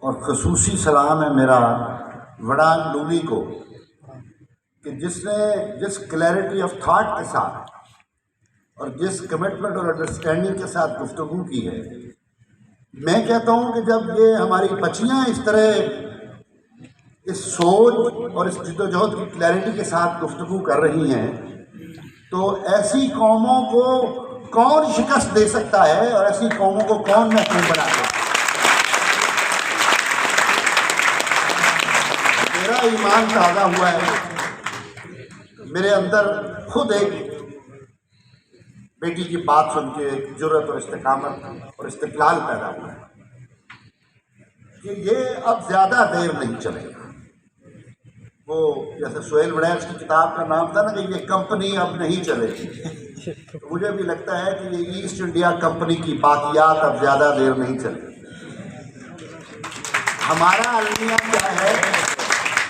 اور خصوصی سلام ہے میرا وڈان لونی کو کہ جس نے جس کلیئرٹی آف تھاٹ کے ساتھ اور جس کمٹمنٹ اور انڈرسٹینڈنگ کے ساتھ گفتگو کی ہے. میں کہتا ہوں کہ جب یہ ہماری بچیاں اس طرح اس سوچ اور اس جدوجہد کی کلیئرٹی کے ساتھ گفتگو کر رہی ہیں تو ایسی قوموں کو کون شکست دے سکتا ہے اور ایسی قوموں کو کون محکوم بنا سکتا ہے. میرا ایمان تازہ ہوا ہے، میرے اندر خود ایک بیٹی کی بات سن کے ایک جرأت اور استقامت اور استقلال پیدا ہوا ہے کہ یہ اب زیادہ دیر نہیں چلے گا. وہ جیسے سہیل وڑیچ کی کتاب کا نام تھا نا کہ یہ کمپنی اب نہیں چلے گی، تو مجھے بھی لگتا ہے کہ یہ ایسٹ انڈیا کمپنی کی باقیات اب زیادہ دیر نہیں چلے گی. ہمارا المیہ کیا ہے؟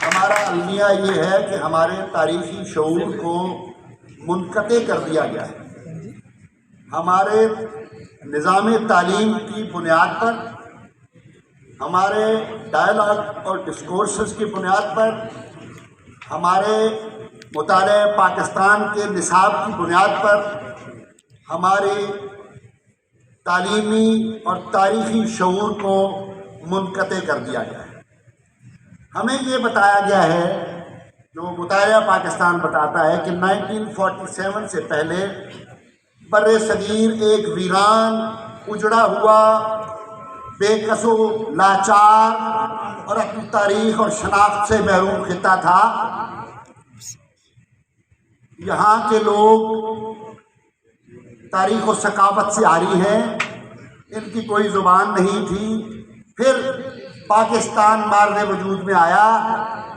ہمارا المیہ یہ ہے کہ ہمارے تاریخی شعور کو منقطع کر دیا گیا ہے. ہمارے نظام تعلیم کی بنیاد پر، ہمارے ڈائلاگ اور ڈسکورسز کی بنیاد پر، ہمارے مطالعہ پاکستان کے نصاب کی بنیاد پر ہماری تعلیمی اور تاریخی شعور کو منقطع کر دیا گیا ہے. ہمیں یہ بتایا گیا ہے، جو مطالعہ پاکستان بتاتا ہے کہ 1947 سے پہلے بر صغیر ایک ویران، اجڑا ہوا، بے کس و لاچار اور اپنی تاریخ اور شناخت سے محروم خطہ تھا. یہاں کے لوگ تاریخ و ثقافت سے عاری ہیں، ان کی کوئی زبان نہیں تھی. پھر پاکستان مارد وجود میں آیا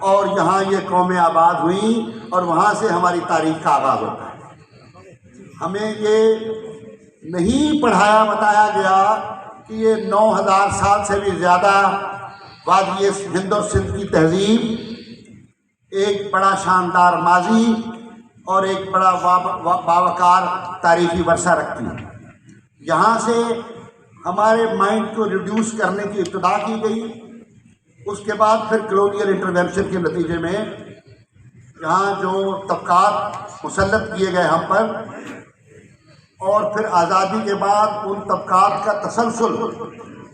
اور یہاں یہ قومیں آباد ہوئیں اور وہاں سے ہماری تاریخ کا آغاز ہوتا ہے. ہمیں یہ نہیں پڑھایا بتایا گیا کہ یہ 9000 سال سے بھی زیادہ وادی ہند و سندھ کی تہذیب ایک بڑا شاندار ماضی اور ایک بڑا باوقار تاریخی ورثہ رکھتی ہے. یہاں سے ہمارے مائنڈ کو ریڈیوس کرنے کی ابتدا کی گئی. اس کے بعد پھر کلونیل انٹروینشن کے نتیجے میں یہاں جو طبقات مسلط کیے گئے ہم پر، اور پھر آزادی کے بعد ان طبقات کا تسلسل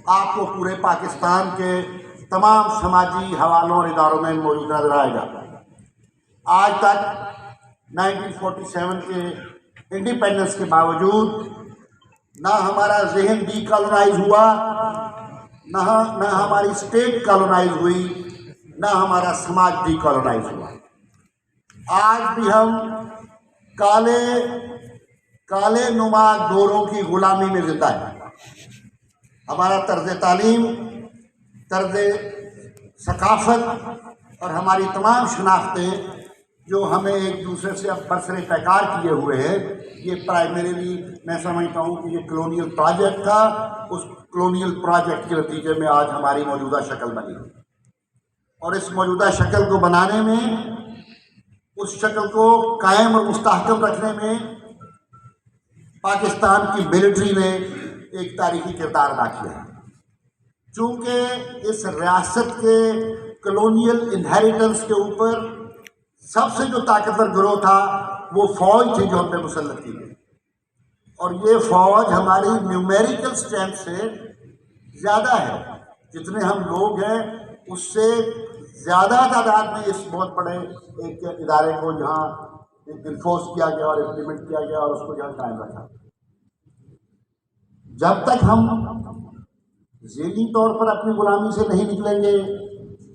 آپ کو پورے پاکستان کے تمام سماجی حوالوں اور اداروں میں موجود نظر آئے گا. آج تک 1947 کے انڈیپینڈنس کے باوجود نہ ہمارا ذہن ڈی کالونائز ہوا، نہ ہماری اسٹیٹ کالونائز ہوئی، نہ ہمارا سماج ڈی کالونائز ہوا. آج بھی ہم کالے نما دوروں کی غلامی میں زندہ ہے. ہمارا طرز تعلیم، طرز ثقافت اور ہماری تمام شناختیں جو ہمیں ایک دوسرے سے اب برسر پیکار کیے ہوئے ہیں، یہ پرائمریلی میں سمجھتا ہوں کہ یہ کلونیل پروجیکٹ تھا. اس کلونیل پروجیکٹ کے نتیجے میں آج ہماری موجودہ شکل بنی ہے، اور اس موجودہ شکل کو بنانے میں، اس شکل کو قائم اور مستحکم رکھنے میں پاکستان کی ملٹری نے ایک تاریخی کردار ادا کیا ہے. چونکہ اس ریاست کے کلونیل انہیریٹنس کے اوپر سب سے جو طاقتور گروہ تھا وہ فوج تھی جو ہم پہ مسلط کی گئی، اور یہ فوج ہماری نیومیریکل اسٹرینتھ سے زیادہ ہے. جتنے ہم لوگ ہیں اس سے زیادہ تعداد میں اس بہت بڑے ایک ادارے کو یہاں انفورس کیا گیا اور امپلیمنٹ کیا گیا اور اس کو یہاں قائم رکھا. جب تک ہم ذہنی طور پر اپنی غلامی سے نہیں نکلیں گے،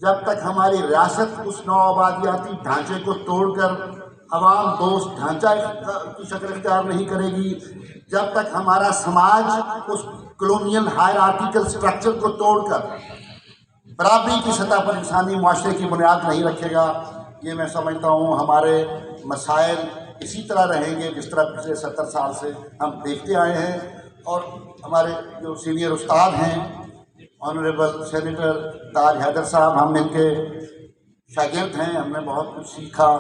جب تک ہماری ریاست اس نوآبادیاتی ڈھانچے کو توڑ کر عوام دوست ڈھانچہ کی شکل اختیار نہیں کرے گی، جب تک ہمارا سماج اس کلونیل ہائرارکیکل سٹرکچر کو توڑ کر برابری کی سطح پر انسانی معاشرے کی بنیاد نہیں رکھے گا، یہ میں سمجھتا ہوں ہمارے مسائل اسی طرح رہیں گے جس طرح پچھلے 70 سال سے ہم دیکھتے آئے ہیں. اور ہمارے جو سینئر استاد ہیں، آنریبل سینیٹر تاج حیدر صاحب، ہم ان کے شاگرد ہیں، ہم نے بہت کچھ سیکھا.